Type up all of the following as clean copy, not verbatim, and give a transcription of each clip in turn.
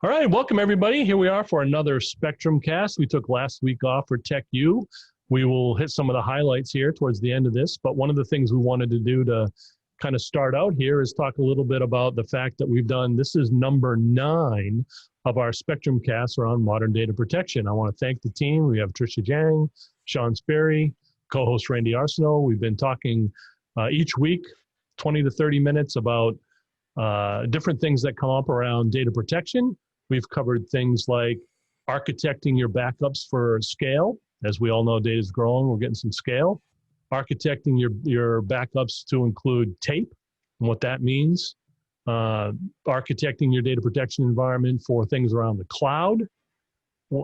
All right, welcome everybody. Here we are for another Spectrum cast. We took last week off for TechU. We will hit some of the highlights here towards the end of this, but one of the things we wanted to do to kind of start out here is talk a little bit about the fact that this is number 9 of our Spectrum casts around modern data protection. I want to thank the team. We have Tricia Jang, Sean Sperry, co-host Randy Arsenault. We've been talking each week, 20 to 30 minutes about different things that come up around data protection. We've covered things like architecting your backups for scale. As we all know, data is growing. We're getting some scale. Architecting your backups to include tape and what that means. Architecting your data protection environment for things around the cloud.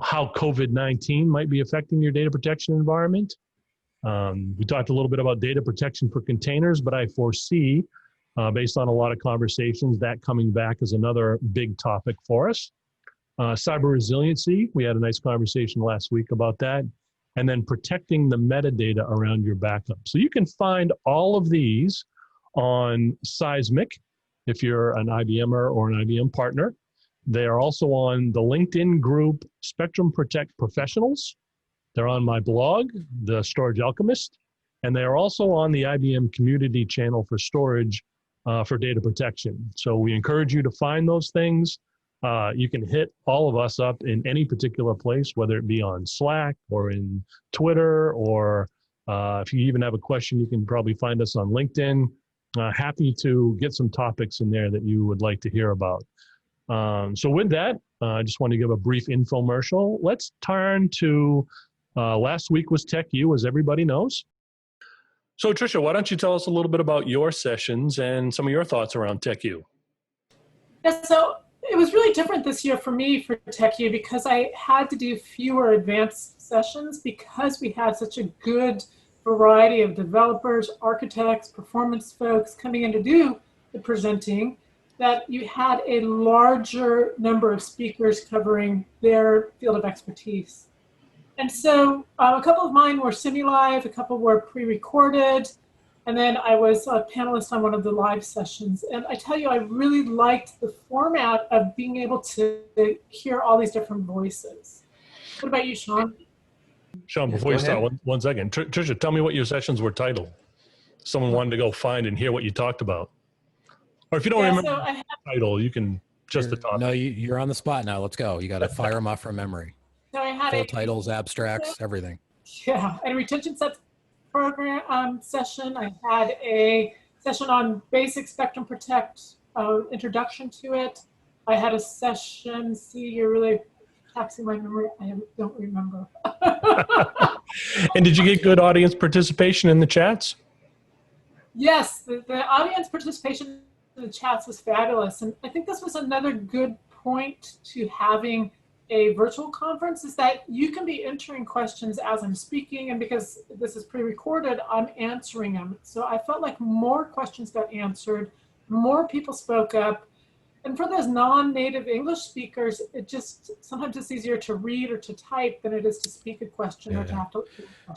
How COVID-19 might be affecting your data protection environment. We talked a little bit about data protection for containers, but I foresee, based on a lot of conversations, that coming back is another big topic for us. Cyber resiliency, we had a nice conversation last week about that. And then protecting the metadata around your backup. So you can find all of these on Seismic if you're an IBMer or an IBM partner. They are also on the LinkedIn group Spectrum Protect Professionals. They're on my blog, The Storage Alchemist. And they are also on the IBM community channel for storage for data protection. So we encourage you to find those things. You can hit all of us up in any particular place, whether it be on Slack or in Twitter, or if you even have a question, you can probably find us on LinkedIn. Happy to get some topics in there that you would like to hear about. So with that, I just want to give a brief infomercial. Let's turn to last week was TechU, as everybody knows. So Tricia, why don't you tell us a little bit about your sessions and some of your thoughts around TechU? Yeah, so it was really different this year for me for TechU because I had to do fewer advanced sessions because we had such a good variety of developers, architects, performance folks coming in to do the presenting, that you had a larger number of speakers covering their field of expertise. And so a couple of mine were semi-live, a couple were pre-recorded, and then I was a panelist on one of the live sessions. And I tell you, I really liked the format of being able to hear all these different voices. What about you, Sean? Sean, before you start, one second. Tricia, tell me what your sessions were titled. Someone wanted to go find and hear what you talked about. Or if you don't remember the title, you can just the topic. No, you're on the spot now. Let's go. You got to fire them off from memory. So I had full titles, abstracts, everything. Yeah, and retention sets program session. I had a session on basic Spectrum Protect, introduction to it. I had a session, see, you're really taxing my memory. I don't remember. And did you get good audience participation in the chats? Yes, the audience participation in the chats was fabulous. And I think this was another good point to having a virtual conference, is that you can be entering questions as I'm speaking, and because this is pre-recorded, I'm answering them. So I felt like more questions got answered, more people spoke up. And for those non-native English speakers, sometimes it's easier to read or to type than it is to speak a question or to have to.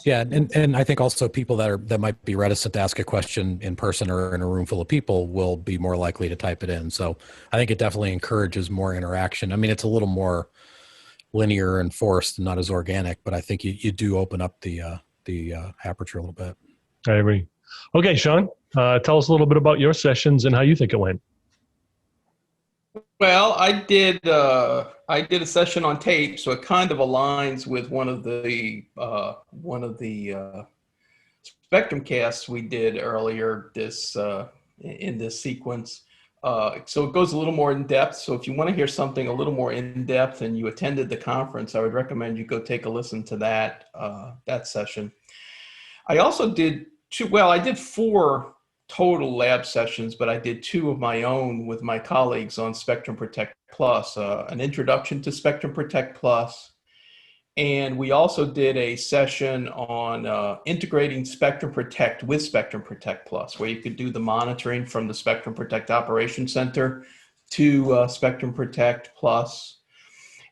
Yeah, and I think also people that might be reticent to ask a question in person or in a room full of people will be more likely to type it in. So I think it definitely encourages more interaction. I mean, it's a little more linear and forced and not as organic, but I think you do open up the aperture a little bit. I agree. Okay, Sean, tell us a little bit about your sessions and how you think it went. Well, I did a session on tape, so it kind of aligns with one of the Spectrum casts we did earlier in this sequence. So it goes a little more in depth. So if you want to hear something a little more in depth and you attended the conference, I would recommend you go take a listen to that session. I also did I did 4 total lab sessions, but I did 2 of my own with my colleagues on Spectrum Protect Plus, an introduction to Spectrum Protect Plus. And we also did a session on integrating Spectrum Protect with Spectrum Protect Plus, where you could do the monitoring from the Spectrum Protect Operations Center to Spectrum Protect Plus.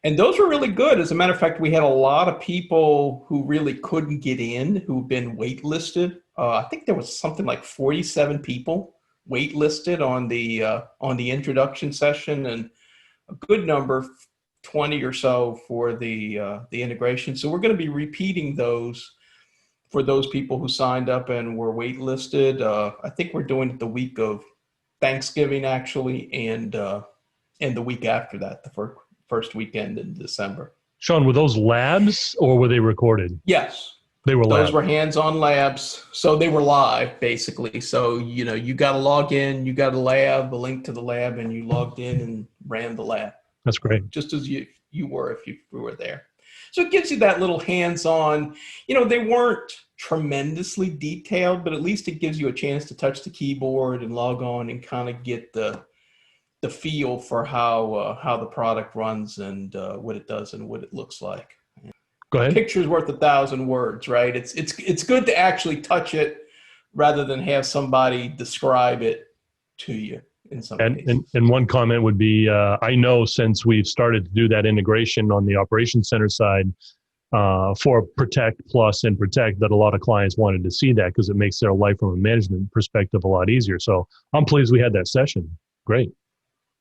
And those were really good. As a matter of fact, we had a lot of people who really couldn't get in, who've been waitlisted. I think there was something like 47 people waitlisted on the introduction session, and a good number, 20 or so for the integration. So we're going to be repeating those for those people who signed up and were waitlisted. I think we're doing it the week of Thanksgiving, actually, and the week after that, the first weekend in December. Sean, were those labs or were they recorded? Yes. They were Those labs. were hands-on labs. So they were live, basically. So, you got to log in, you got a lab, a link to the lab, and you logged in and ran the lab. That's great. Just as you were if you were there. So it gives you that little hands-on, they weren't tremendously detailed, but at least it gives you a chance to touch the keyboard and log on and kind of get the feel for how the product runs and what it does and what it looks like. Go ahead. Picture's worth 1,000 words, right? It's good to actually touch it rather than have somebody describe it to you in some cases. And one comment would be, I know since we've started to do that integration on the Operations Center side for Protect Plus and Protect, that a lot of clients wanted to see that because it makes their life from a management perspective a lot easier. So I'm pleased we had that session. Great.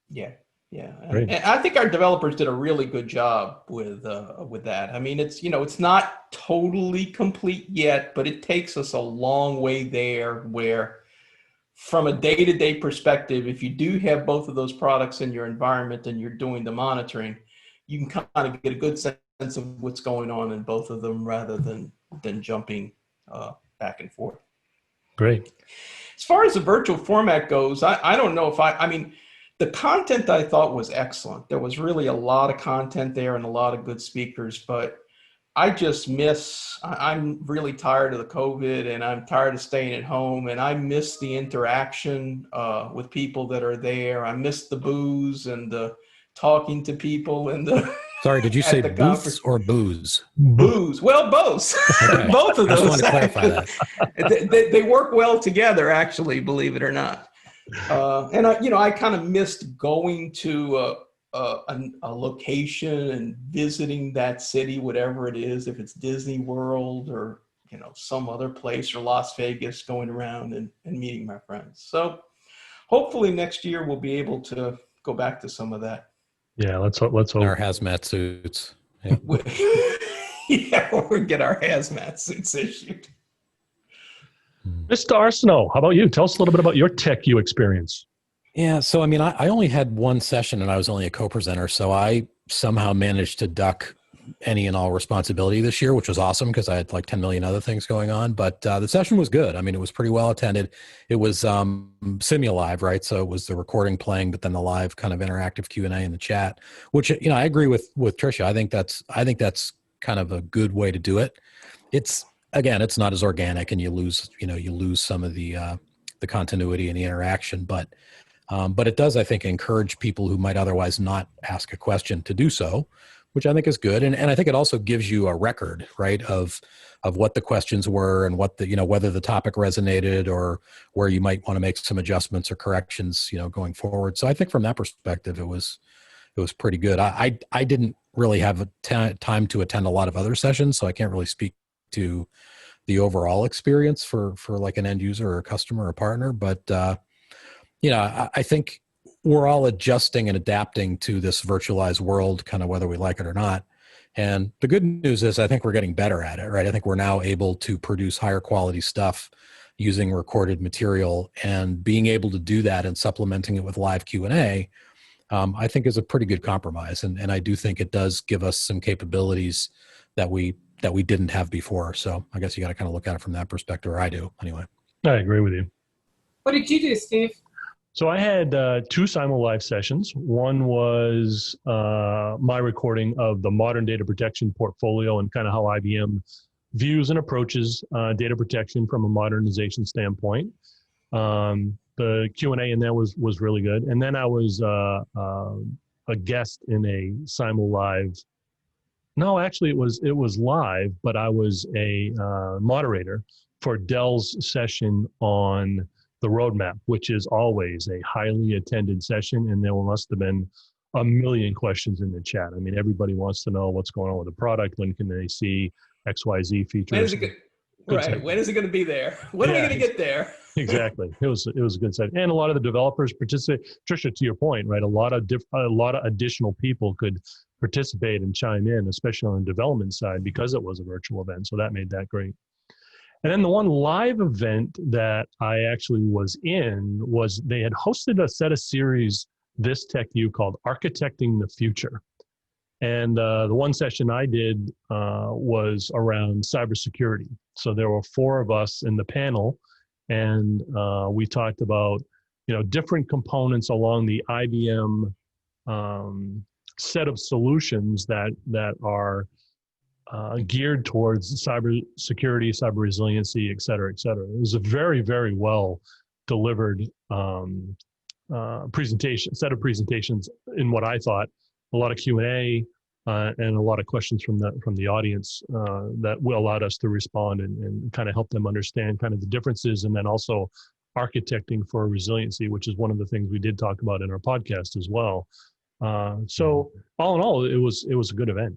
Yeah. And I think our developers did a really good job with that. I mean, it's not totally complete yet, but it takes us a long way there where from a day-to-day perspective, if you do have both of those products in your environment and you're doing the monitoring, you can kind of get a good sense of what's going on in both of them rather than jumping back and forth. Great. As far as the virtual format goes, I don't know if I mean, the content I thought was excellent. There was really a lot of content there and a lot of good speakers, but I just I'm really tired of the COVID and I'm tired of staying at home, and I miss the interaction with people that are there. I miss the booze and the talking to people and the Sorry, did you say booths conference. or booze? Booze. Well, both. Okay. Both of I just those. wanted to clarify that. They work well together, actually, believe it or not. And I kind of missed going to a location and visiting that city, whatever it is, if it's Disney World or some other place or Las Vegas, going around and meeting my friends. So hopefully next year we'll be able to go back to some of that. Yeah, let's hope. Our hazmat suits. Yeah. Yeah, we'll get our hazmat suits issued. Mr. Arsenault, how about you? Tell us a little bit about your TechU experience. Yeah, so I mean, I only had one session and I was only a co-presenter, so I somehow managed to duck any and all responsibility this year, which was awesome because I had like 10 million other things going on. But the session was good. I mean, it was pretty well attended. It was simulive, right? So it was the recording playing, but then the live kind of interactive Q&A in the chat, which I agree with Tricia. I think that's kind of a good way to do it. It's not as organic, and you lose some of the continuity and the interaction, but it does, I think, encourage people who might otherwise not ask a question to do so, which I think is good. And I think it also gives you a record, right, of what the questions were and what whether the topic resonated or where you might want to make some adjustments or corrections, going forward. So I think from that perspective, it was pretty good. I didn't really have time to attend a lot of other sessions, so I can't really speak to the overall experience for like an end user or a customer or partner. But, I think we're all adjusting and adapting to this virtualized world, kind of whether we like it or not. And the good news is I think we're getting better at it, right? I think we're now able to produce higher quality stuff using recorded material, and being able to do that and supplementing it with live Q&A, I think is a pretty good compromise. And I do think it does give us some capabilities that we didn't have before. So I guess you got to kind of look at it from that perspective, or I do anyway. I agree with you. What did you do, Steve? So I had 2 simul live sessions. One was my recording of the modern data protection portfolio and kind of how IBM views and approaches data protection from a modernization standpoint. The Q&A in there was really good. And then I was a guest in a simul live. No, actually it was live, but I was a moderator for Dell's session on the roadmap, which is always a highly attended session, and there must have been a million questions in the chat. I mean, everybody wants to know what's going on with the product. When can they see XYZ features? When is it going to be there? When are we going to get there? Exactly. It was a good set, and a lot of the developers participate. Trisha, to your point, right? A lot of additional people could participate and chime in, especially on the development side, because it was a virtual event. So that made that great. And then the one live event that I actually was in was they had hosted a set of series this TechU called Architecting the Future. And the one session I did was around cybersecurity. So there were 4 of us in the panel, and we talked about, different components along the IBM set of solutions that are geared towards cybersecurity, cyber resiliency, et cetera, et cetera. It was a very, very well delivered set of presentations in what I thought a lot of Q&A and a lot of questions from the audience that allowed us to respond and kind of help them understand kind of the differences, and then also architecting for resiliency, which is one of the things we did talk about in our podcast as well. So all in all, it was a good event.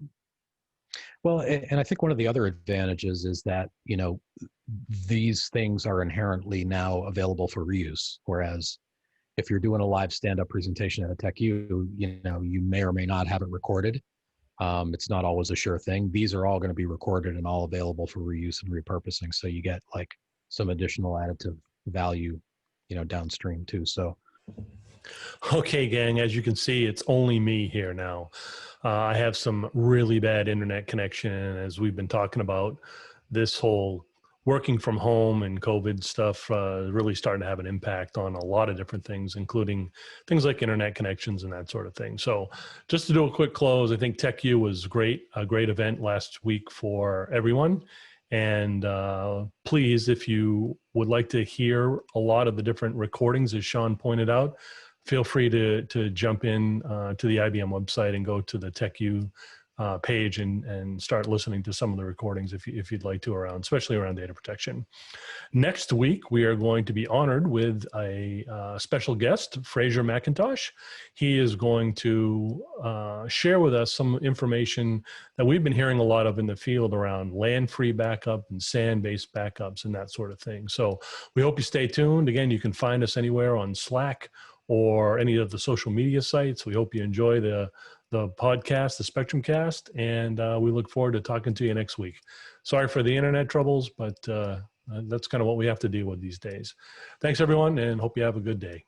Well, and I think one of the other advantages is that, these things are inherently now available for reuse. Whereas if you're doing a live stand-up presentation at a TechU, you may or may not have it recorded. It's not always a sure thing. These are all going to be recorded and all available for reuse and repurposing. So you get like some additional additive value, downstream too. So. Okay, gang, as you can see, it's only me here now. I have some really bad internet connection. As we've been talking about, this whole working from home and COVID stuff really starting to have an impact on a lot of different things, including things like internet connections and that sort of thing. So just to do a quick close, I think TechU was a great event last week for everyone. And please, if you would like to hear a lot of the different recordings, as Sean pointed out, feel free to jump in to the IBM website and go to the TechU page and start listening to some of the recordings if you'd like to, especially around data protection. Next week, we are going to be honored with a special guest, Fraser McIntosh. He is going to share with us some information that we've been hearing a lot of in the field around land-free backup and SAN-based backups and that sort of thing. So we hope you stay tuned. Again, you can find us anywhere on Slack or any of the social media sites. We hope you enjoy the podcast, the Spectrum Cast, and we look forward to talking to you next week. Sorry for the internet troubles, but that's kind of what we have to deal with these days. Thanks, everyone, and hope you have a good day.